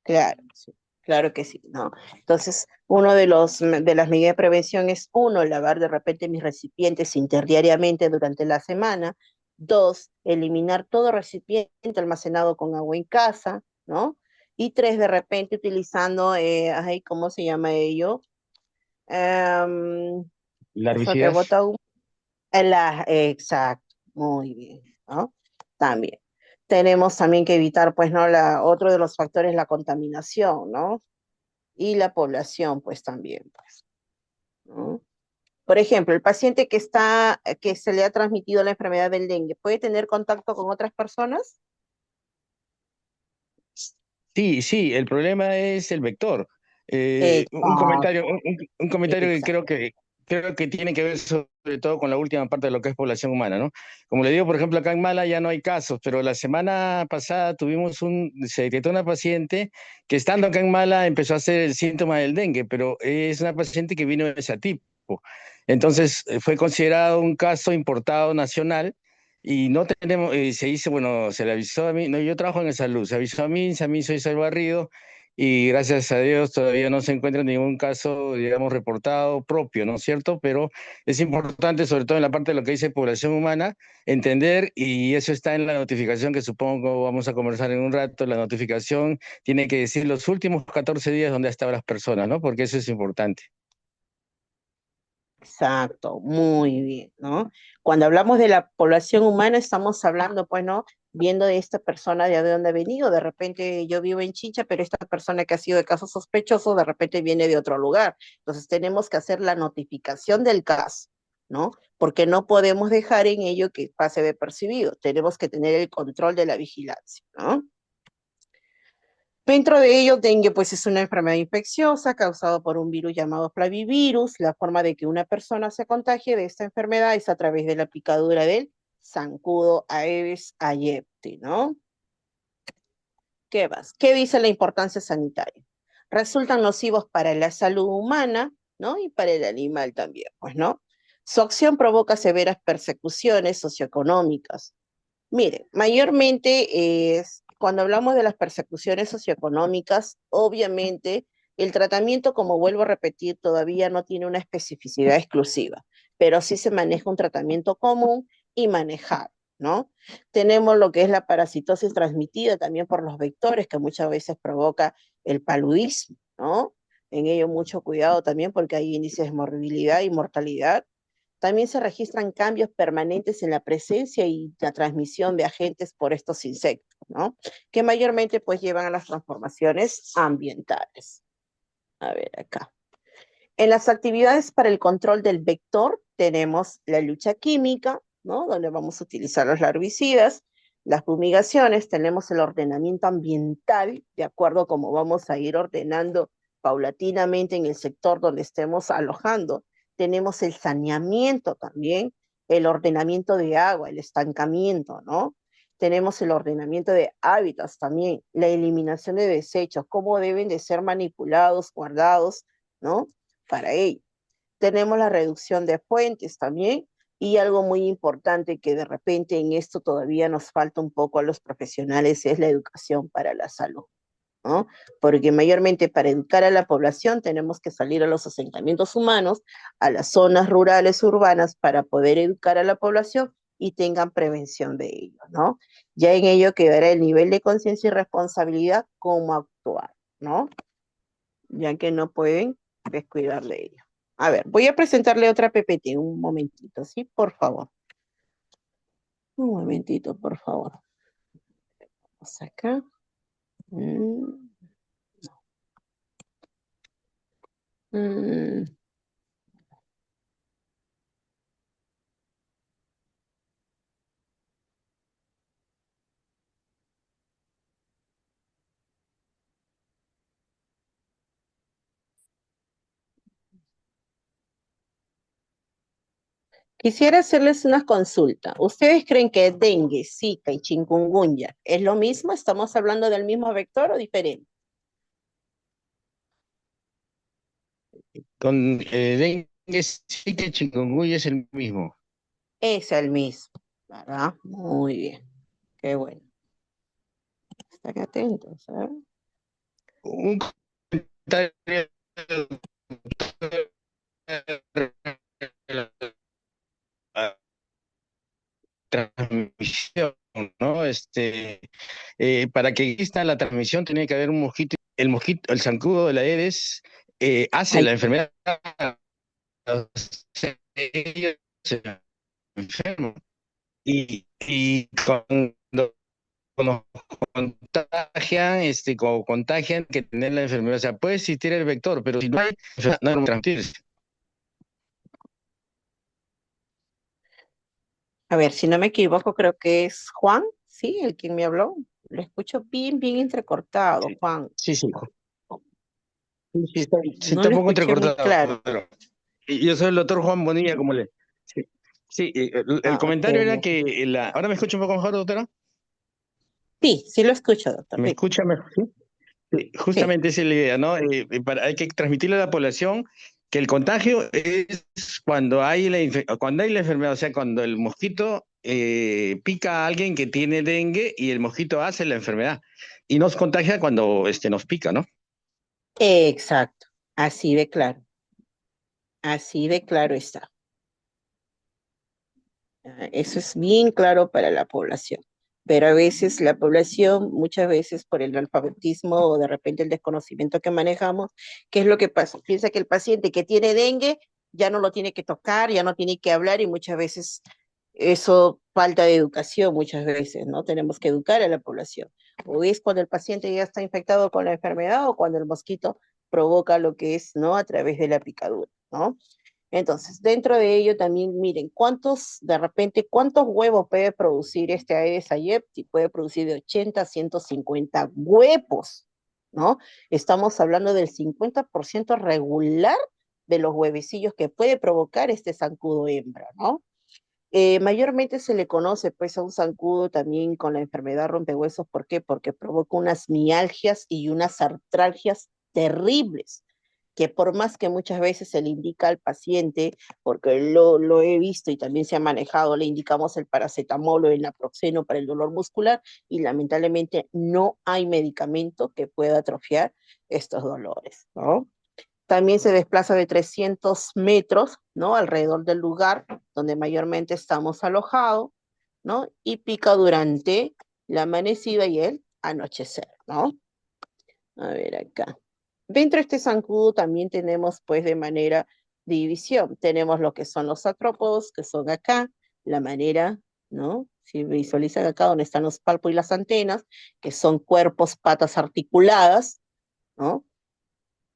Claro, sí, claro que sí, ¿no? Entonces, uno de las medidas de prevención es, uno, lavar de repente mis recipientes interdiariamente durante la semana. Dos, eliminar todo recipiente almacenado con agua en casa, ¿no? Y 3, de repente utilizando, ay, ¿cómo se llama ello? Em, eso que Larvicidas. bota exacto, muy bien, ¿no? También. Tenemos también que evitar, pues, ¿no? Otro de los factores, la contaminación, ¿no? Y la población, pues, también, pues, ¿no? Por ejemplo, el paciente que se le ha transmitido la enfermedad del dengue, ¿puede tener contacto con otras personas? Sí, sí, el problema es el vector. Un comentario, Exacto, un comentario que exacto. creo que tiene que ver sobre todo con la última parte de lo que es población humana, ¿no? Como le digo, por ejemplo, acá en Mala ya no hay casos, pero la semana pasada se detectó una paciente que estando acá en Mala empezó a hacer el síntoma del dengue, pero es una paciente que vino de Satipo. Entonces fue considerado un caso importado nacional y no tenemos, se dice, bueno, se le avisó a mí, no, yo trabajo en el salud, se avisó a mí soy Salvarrido, y gracias a Dios todavía no se encuentra ningún caso, digamos, reportado propio, ¿no es cierto? Pero es importante, sobre todo en la parte de lo que dice población humana, entender, y eso está en la notificación que supongo vamos a conversar en un rato, la notificación tiene que decir los últimos 14 días donde estaban las personas, ¿no? Porque eso es importante. Exacto, muy bien, ¿no? Cuando hablamos de la población humana, estamos hablando, pues, ¿no? Viendo de esta persona de dónde ha venido. De repente yo vivo en Chincha, pero esta persona que ha sido de caso sospechoso, de repente viene de otro lugar. Entonces tenemos que hacer la notificación del caso, ¿no? Porque no podemos dejar en ello que pase de percibido. Tenemos que tener el control de la vigilancia, ¿no? Dentro de ello, dengue pues es una enfermedad infecciosa causada por un virus llamado flavivirus. La forma de que una persona se contagie de esta enfermedad es a través de la picadura del zancudo Aedes aegypti, ¿no? ¿Qué más? ¿Qué dice la importancia sanitaria? Resultan nocivos para la salud humana, ¿no? Y para el animal también, pues, ¿no? Su acción provoca severas persecuciones socioeconómicas. Mire, mayormente cuando hablamos de las persecuciones socioeconómicas, obviamente el tratamiento, como vuelvo a repetir, todavía no tiene una especificidad exclusiva, pero sí se maneja un tratamiento común y manejado, ¿no? Tenemos lo que es la parasitosis transmitida también por los vectores, que muchas veces provoca el paludismo, ¿no? En ello mucho cuidado también porque hay índices de morbilidad y mortalidad. También se registran cambios permanentes en la presencia y la transmisión de agentes por estos insectos, ¿no? Que mayormente pues llevan a las transformaciones ambientales. A ver acá. En las actividades para el control del vector tenemos la lucha química, ¿no? Donde vamos a utilizar los larvicidas, las fumigaciones, tenemos el ordenamiento ambiental, de acuerdo a cómo vamos a ir ordenando paulatinamente en el sector donde estemos alojando. Tenemos el saneamiento también, el ordenamiento de agua, el estancamiento, ¿no? Tenemos el ordenamiento de hábitats también, la eliminación de desechos, cómo deben de ser manipulados, guardados, ¿no? Para ello. Tenemos la reducción de fuentes también y algo muy importante que de repente en esto todavía nos falta un poco a los profesionales es la educación para la salud, ¿no? Porque mayormente para educar a la población tenemos que salir a los asentamientos humanos, a las zonas rurales, urbanas, para poder educar a la población y tengan prevención de ello, ¿no? Ya en ello quedará el nivel de conciencia y responsabilidad, cómo actuar, ¿no? Ya que no pueden descuidar de ello. A ver, voy a presentarle otra PPT, un momentito, ¿sí? Por favor. Un momentito, por favor. Vamos acá. Mm, mm. Quisiera hacerles una consulta. ¿Ustedes creen que dengue, zika y chikungunya es lo mismo? ¿Estamos hablando del mismo vector o diferente? Con dengue, sí que chikungunya es el mismo. Es el mismo, ¿verdad? Muy bien. Qué bueno. Están atentos, ¿eh? Un comentario transmisión, ¿no? para que exista la transmisión tiene que haber un mosquito. El zancudo de la Aedes hace Ay, la enfermedad. O sea, ellos se enferman. Y cuando contagian, contagian que tener la enfermedad. O sea, puede existir el vector, pero si no hay, no hay cómo transmitirse. a ver, si no me equivoco, creo que es Juan, ¿sí? El quien me habló. Lo escucho bien, bien entrecortado, Sí, Juan. sí, sí. Sí, sí, No está un lo poco escuché muy claro. entrecortado. Y yo soy el doctor Juan Bonilla, como le. Sí, sí, el Ah, comentario era ok. que ¿ahora me escucha un poco mejor, doctora? Sí, sí lo escucho, doctor. ¿Me Sí, escucha mejor? Sí. Sí, sí. justamente esa es la idea, ¿no? Hay que transmitirle a la población que el contagio es cuando hay la enfermedad, o sea, cuando el mosquito pica a alguien que tiene dengue y el mosquito hace la enfermedad. Y nos contagia cuando nos pica, ¿no? Exacto. Así de claro. Así de claro está. Eso es bien claro para la población. Pero a veces la población, muchas veces por el analfabetismo o de repente el desconocimiento que manejamos, ¿qué es lo que pasa? Piensa que el paciente que tiene dengue ya no lo tiene que tocar, ya no tiene que hablar y muchas veces eso falta de educación, muchas veces, ¿no? Tenemos que educar a la población. O es cuando el paciente ya está infectado con la enfermedad o cuando el mosquito provoca lo que es, ¿no? A través de la picadura, ¿no? Entonces, dentro de ello también miren de repente, cuántos huevos puede producir este Aedes aegypti. Puede producir de 80 a 150 huevos, ¿no? Estamos hablando del 50% regular de los huevecillos que puede provocar este zancudo hembra, ¿no? Mayormente se le conoce pues a un zancudo también con la enfermedad rompehuesos. ¿Por qué? Porque provoca unas mialgias y unas artralgias terribles, que por más que muchas veces se le indica al paciente, porque lo he visto y también se ha manejado, le indicamos el paracetamol o el naproxeno para el dolor muscular y lamentablemente no hay medicamento que pueda atrofiar estos dolores, ¿no? También se desplaza de 300 metros, ¿no? Alrededor del lugar donde mayormente estamos alojados, ¿no? Y pica durante la amanecida y el anochecer, ¿no? A ver acá. Dentro de este zancudo también tenemos, pues, de manera de división. Tenemos lo que son los artrópodos, que son acá, la manera, ¿no? Si visualizan acá donde están los palpos y las antenas, que son cuerpos, patas articuladas, ¿no?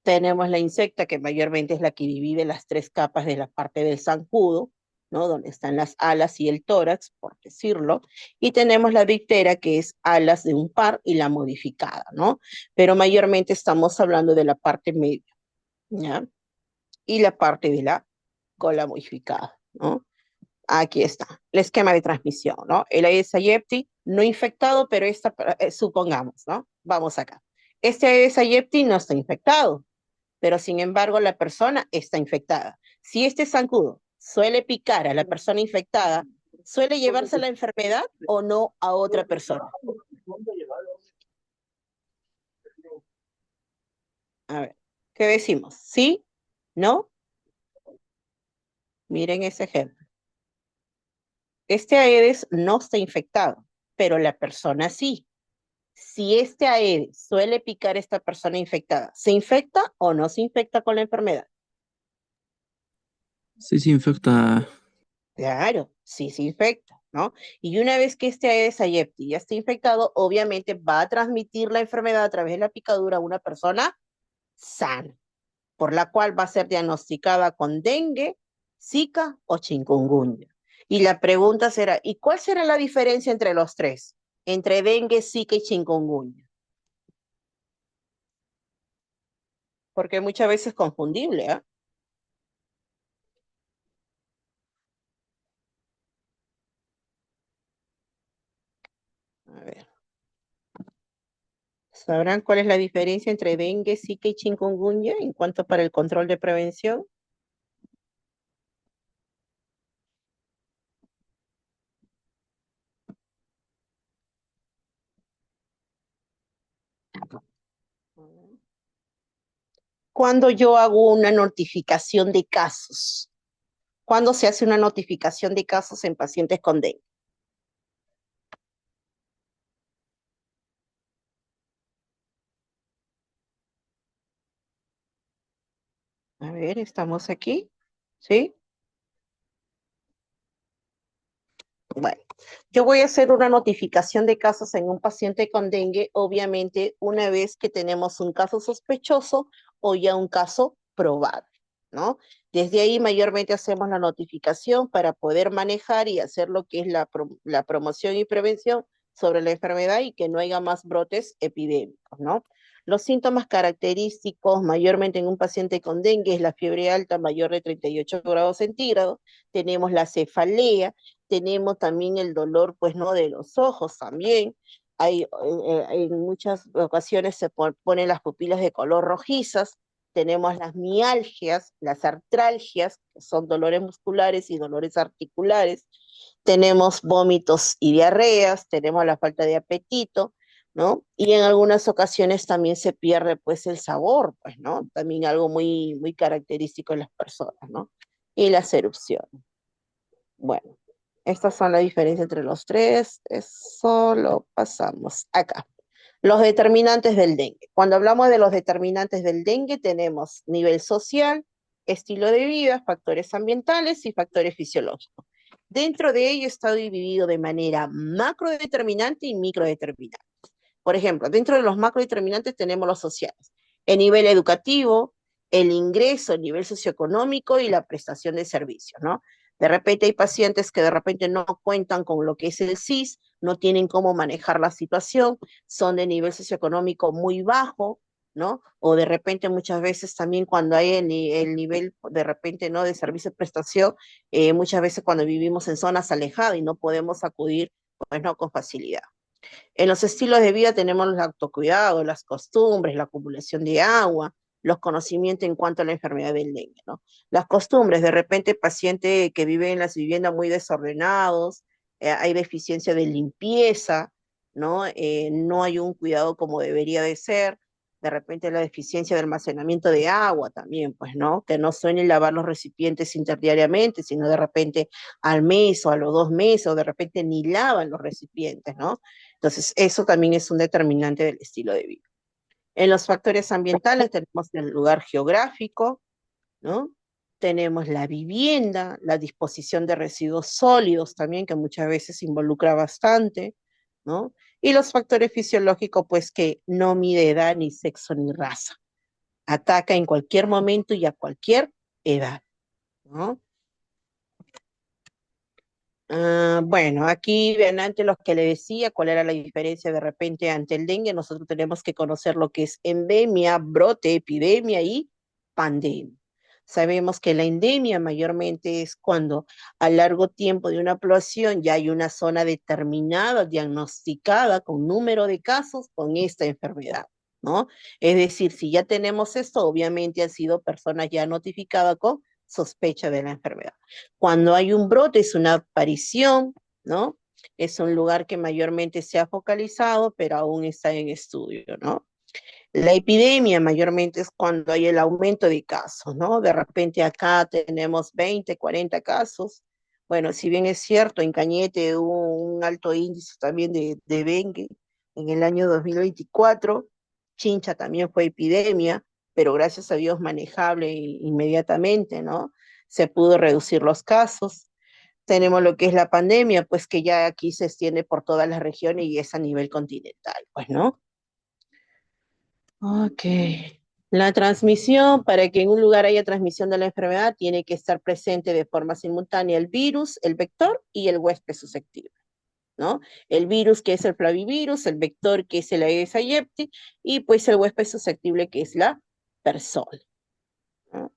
Tenemos la insecta, que mayormente es la que divide las tres capas de la parte del zancudo, ¿no? Donde están las alas y el tórax, por decirlo. Y tenemos la diptera, que es alas de un par y la modificada, ¿no? Pero mayormente estamos hablando de la parte media, ¿ya? Y la parte de la cola modificada, ¿no? Aquí está, el esquema de transmisión, ¿no? El Aedes aegypti no infectado, pero supongamos, ¿no? Vamos acá. Este Aedes aegypti no está infectado, pero sin embargo la persona está infectada. Si este zancudo suele picar a la persona infectada, ¿suele llevarse la enfermedad o no a otra persona? A ver, ¿qué decimos? ¿Sí? ¿No? Miren ese ejemplo. Este Aedes no está infectado, pero la persona sí. Si este Aedes suele picar a esta persona infectada, ¿se infecta o no se infecta con la enfermedad? Sí, se infecta. Claro, sí se infecta, ¿no? Y una vez que este Aedes aegypti ya está infectado, obviamente va a transmitir la enfermedad a través de la picadura a una persona sana, por la cual va a ser diagnosticada con dengue, zika o chikungunya. Y la pregunta será, ¿y cuál será la diferencia entre los tres? Entre dengue, zika y chikungunya. Porque muchas veces es confundible, ¿ah? A ver. ¿Sabrán cuál es la diferencia entre dengue, zika y chikungunya en cuanto para el control de prevención? Cuando yo hago una notificación de casos, ¿cuándo se hace una notificación de casos en pacientes con dengue? ver, estamos aquí, ¿sí? Bueno, yo voy a hacer una notificación de casos en un paciente con dengue, obviamente una vez que tenemos un caso sospechoso o ya un caso probado, ¿no? Desde ahí mayormente hacemos la notificación para poder manejar y hacer lo que es la promoción y prevención sobre la enfermedad y que no haya más brotes epidémicos, ¿no? Los síntomas característicos mayormente en un paciente con dengue es la fiebre alta mayor de 38 grados centígrados, tenemos la cefalea, tenemos también el dolor, pues, ¿no? De los ojos también. En muchas ocasiones se ponen las pupilas de color rojizas, tenemos las mialgias, las artralgias, que son dolores musculares y dolores articulares, tenemos vómitos y diarreas, tenemos la falta de apetito, ¿no? Y en algunas ocasiones también se pierde, pues, el sabor, pues, ¿no? También algo muy, muy característico en las personas, ¿no? Y las erupciones. Bueno, estas son las diferencias entre los tres. Eso lo pasamos acá. Los determinantes del dengue. Cuando hablamos de los determinantes del dengue, tenemos nivel social, estilo de vida, factores ambientales y factores fisiológicos. Dentro de ello está dividido de manera macrodeterminante y microdeterminante. Por ejemplo, dentro de los macrodeterminantes tenemos los sociales. El nivel educativo, el ingreso, el nivel socioeconómico y la prestación de servicios, ¿no? De repente hay pacientes que de repente no cuentan con lo que es el SIS, no tienen cómo manejar la situación, son de nivel socioeconómico muy bajo, ¿no? O de repente muchas veces también cuando hay el nivel de repente, ¿no? De servicio de prestación, muchas veces cuando vivimos en zonas alejadas y no podemos acudir, pues no con facilidad. En los estilos de vida tenemos el autocuidado, las costumbres, la acumulación de agua, los conocimientos en cuanto a la enfermedad del dengue, ¿no? Las costumbres, de repente paciente que vive en las viviendas muy desordenados, hay deficiencia de limpieza, ¿no? No hay un cuidado como debería de ser, de repente la deficiencia de almacenamiento de agua también, pues, ¿no? Que no suelen lavar los recipientes interdiariamente, sino de repente al mes o a los 2 meses, o de repente ni lavan los recipientes, ¿no? Entonces, eso también es un determinante del estilo de vida. En los factores ambientales tenemos el lugar geográfico, ¿no? Tenemos la vivienda, la disposición de residuos sólidos también, que muchas veces involucra bastante, ¿no? Y los factores fisiológicos, pues que no mide edad, ni sexo, ni raza. Ataca en cualquier momento y a cualquier edad, ¿no? Bueno, aquí vean antes los que le decía cuál era la diferencia de repente ante el dengue. Nosotros tenemos que conocer lo que es endemia, brote, epidemia y pandemia. Sabemos que la endemia mayormente es cuando a largo tiempo de una población ya hay una zona determinada, diagnosticada con número de casos con esta enfermedad, ¿no? Es decir, si ya tenemos esto, obviamente han sido personas ya notificadas con sospecha de la enfermedad. Cuando hay un brote es una aparición, ¿no? Es un lugar que mayormente se ha focalizado, pero aún está en estudio, ¿no? La epidemia mayormente es cuando hay el aumento de casos, ¿no? De repente acá tenemos 20, 40 casos. Bueno, si bien es cierto, en Cañete hubo un alto índice también de dengue en el año 2024, Chincha también fue epidemia, pero gracias a Dios manejable inmediatamente, ¿no? Se pudo reducir los casos. Tenemos lo que es la pandemia, pues que ya aquí se extiende por todas las regiones y es a nivel continental, pues, ¿no? Ok. La transmisión, para que en un lugar haya transmisión de la enfermedad, tiene que estar presente de forma simultánea el virus, el vector y el huésped susceptible, ¿no? El virus que es el flavivirus, el vector que es el Aedes aegypti y pues el huésped susceptible que es la persona, ¿no?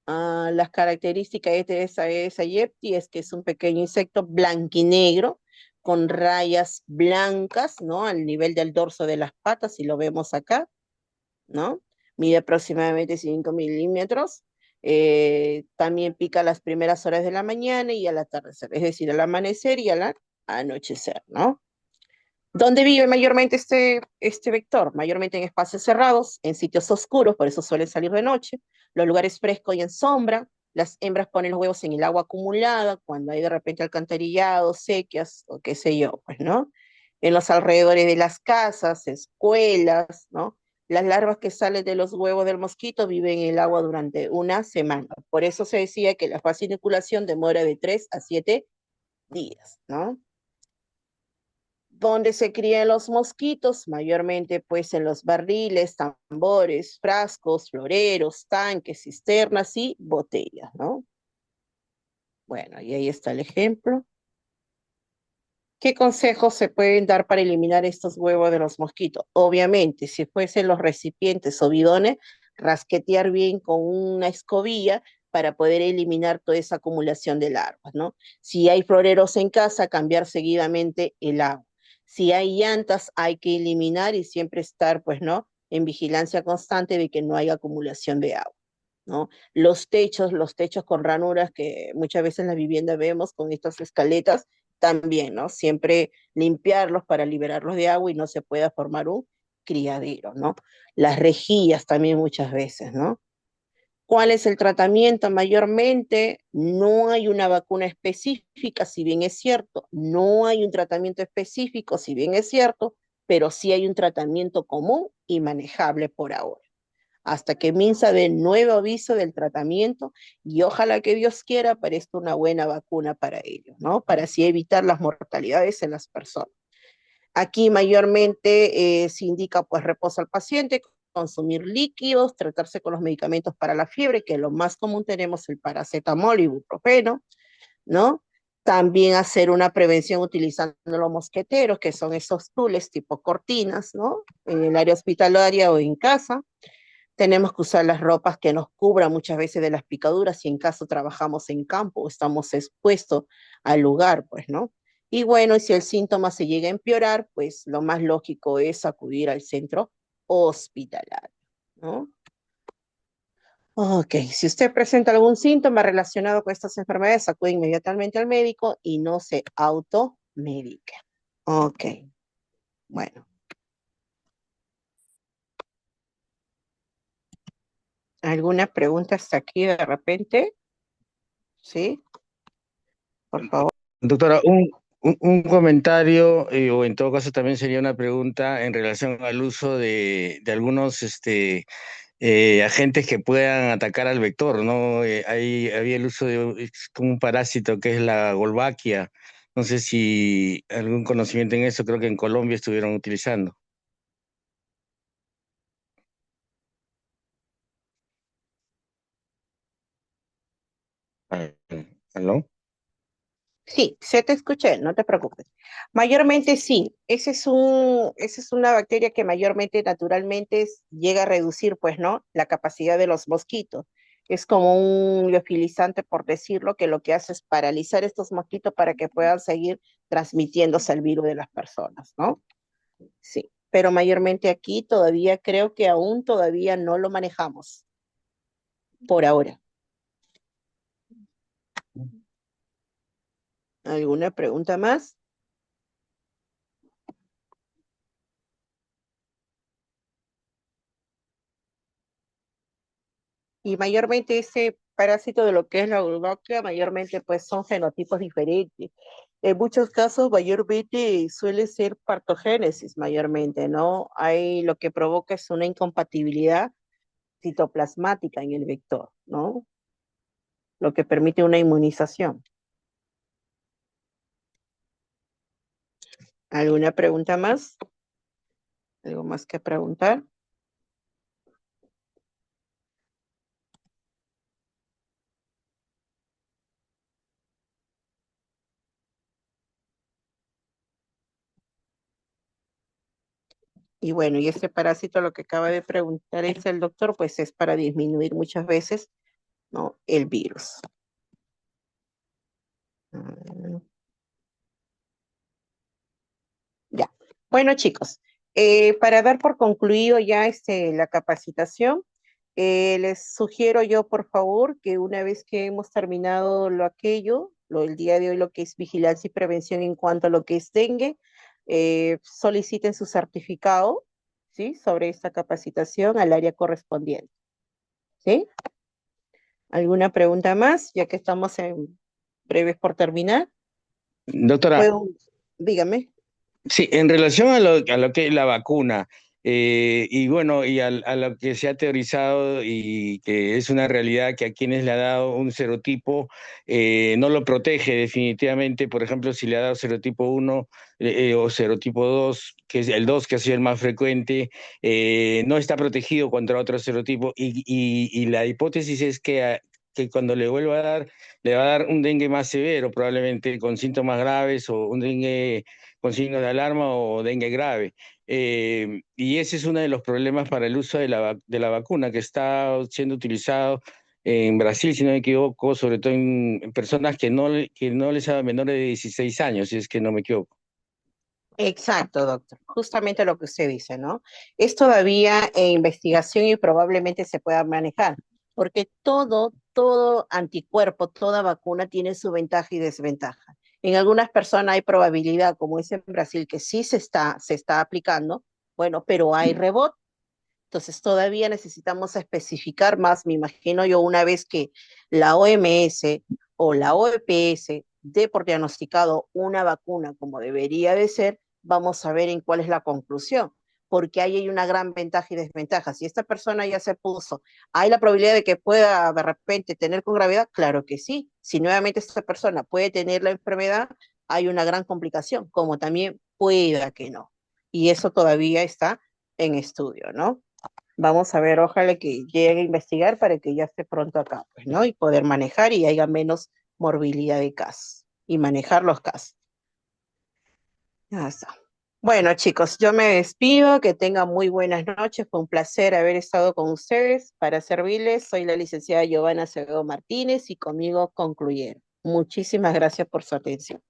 Las características de esa Aedes aegypti es que es un pequeño insecto blanquinegro con rayas blancas, ¿no? Al nivel del dorso de las patas, si lo vemos acá, ¿no? Mide aproximadamente 5 milímetros. También pica a las primeras horas de la mañana y al atardecer, es decir, al amanecer y al anochecer, ¿no? ¿Dónde vive mayormente este vector? Mayormente en espacios cerrados, en sitios oscuros, por eso suelen salir de noche, los lugares frescos y en sombra. Las hembras ponen los huevos en el agua acumulada, cuando hay de repente alcantarillado, sequías o qué sé yo, pues, ¿no? En los alrededores de las casas, escuelas, ¿no? Las larvas que salen de los huevos del mosquito viven en el agua durante una semana. Por eso se decía que la fase de inoculación demora de 3 a 7 días, ¿no? ¿Dónde se crían los mosquitos? Mayormente pues en los barriles, tambores, frascos, floreros, tanques, cisternas y botellas, ¿no? Bueno, y ahí está el ejemplo. ¿Qué consejos se pueden dar para eliminar estos huevos de los mosquitos? Obviamente, si fuesen los recipientes o bidones, rasquetear bien con una escobilla para poder eliminar toda esa acumulación de larvas, ¿no? Si hay floreros en casa, cambiar seguidamente el agua. Si hay llantas, hay que eliminar y siempre estar, pues, ¿no? En vigilancia constante de que no haya acumulación de agua, ¿no? Los techos con ranuras que muchas veces en la vivienda vemos con estas escaletas, también, ¿no? Siempre limpiarlos para liberarlos de agua y no se pueda formar un criadero, ¿no? Las rejillas también muchas veces, ¿no? ¿Cuál es el tratamiento? Mayormente no hay una vacuna específica, si bien es cierto, no hay un tratamiento específico, si bien es cierto, pero sí hay un tratamiento común y manejable por ahora hasta que Minsa dé nuevo aviso del tratamiento y ojalá que Dios quiera aparezca una buena vacuna para ello, ¿no? Para así evitar las mortalidades en las personas. Aquí mayormente se indica pues reposo al paciente, consumir líquidos, tratarse con los medicamentos para la fiebre, que lo más común tenemos el paracetamol y ibuprofeno, ¿no? También hacer una prevención utilizando los mosqueteros, que son esos tules tipo cortinas, ¿no? En el área hospitalaria o en casa. Tenemos que usar las ropas que nos cubran muchas veces de las picaduras si en caso trabajamos en campo o estamos expuestos al lugar, pues, ¿no? Y bueno, y si el síntoma se llega a empeorar, pues lo más lógico es acudir al centro hospitalario, ¿no? Ok, si usted presenta algún síntoma relacionado con estas enfermedades, acude inmediatamente al médico y no se automedique. Ok, bueno. ¿Alguna pregunta hasta aquí de repente? ¿Sí? Por favor. Doctora, un comentario, o en todo caso también sería una pregunta en relación al uso de algunos agentes que puedan atacar al vector, ¿no? Había el uso de es como un parásito que es la Wolbachia. No sé si algún conocimiento en eso, creo que en Colombia estuvieron utilizando. Ah, ¿aló? Sí, se te escuché, no te preocupes. Mayormente sí, esa es una bacteria que mayormente naturalmente llega a reducir, pues, ¿no? La capacidad de los mosquitos. Es como un liofilizante, por decirlo, que lo que hace es paralizar estos mosquitos para que puedan seguir transmitiéndose el virus de las personas, ¿no? Sí, pero mayormente aquí todavía creo que aún todavía no lo manejamos por ahora. ¿Alguna pregunta más? Y mayormente ese parásito de lo que es la urbacia, mayormente pues son fenotipos diferentes. En muchos casos, mayormente suele ser partogénesis, mayormente, ¿no? Hay lo que provoca es una incompatibilidad citoplasmática en el vector, ¿no? Lo que permite una inmunización. ¿Alguna pregunta más? ¿Algo más que preguntar? Y bueno, y este parásito, lo que acaba de preguntar es el doctor, pues es para disminuir muchas veces, ¿no? El virus. Mm. Ya. Bueno, chicos, para dar por concluido ya la capacitación, les sugiero yo, por favor, que una vez que hemos terminado el día de hoy, lo que es vigilancia y prevención en cuanto a lo que es dengue, soliciten su certificado, ¿sí? Sobre esta capacitación al área correspondiente, ¿sí? ¿Alguna pregunta más? Ya que estamos en breves por terminar. Doctora, Dígame. sí, en relación a lo que es la vacuna, Y bueno, a lo que se ha teorizado y que es una realidad que a quienes le ha dado un serotipo no lo protege definitivamente. Por ejemplo, si le ha dado serotipo 1 o serotipo 2, que es el 2 que ha sido el más frecuente, no está protegido contra otro serotipo y la hipótesis es que cuando le vuelva a dar, le va a dar un dengue más severo, probablemente con síntomas graves o un dengue con signos de alarma o dengue grave. Y ese es uno de los problemas para el uso de la vacuna que está siendo utilizado en Brasil, si no me equivoco, sobre todo en personas que no les ha menores de 16 años, si es que no me equivoco. Exacto, doctor. Justamente lo que usted dice, ¿no? Es todavía en investigación y probablemente se pueda manejar, porque todo anticuerpo, toda vacuna tiene su ventaja y desventaja. En algunas personas hay probabilidad, como es en Brasil, que sí se está aplicando, bueno, pero hay rebote. Entonces todavía necesitamos especificar más, me imagino yo, una vez que la OMS o la OPS dé por diagnosticado una vacuna como debería de ser, vamos a ver en cuál es la conclusión, porque ahí hay una gran ventaja y desventaja. Si esta persona ya se puso, ¿hay la probabilidad de que pueda de repente tener con gravedad? Claro que sí. Si nuevamente esta persona puede tener la enfermedad, hay una gran complicación, como también pueda que no. Y eso todavía está en estudio, ¿no? Vamos a ver, ojalá que llegue a investigar para que ya esté pronto acá, pues, ¿no? Y poder manejar y haya menos morbilidad de casos y manejar los casos. Ya está. Bueno, chicos, yo me despido, que tengan muy buenas noches, fue un placer haber estado con ustedes. Para servirles, soy la licenciada Giovanna Acevedo Martínez y conmigo concluyeron. Muchísimas gracias por su atención.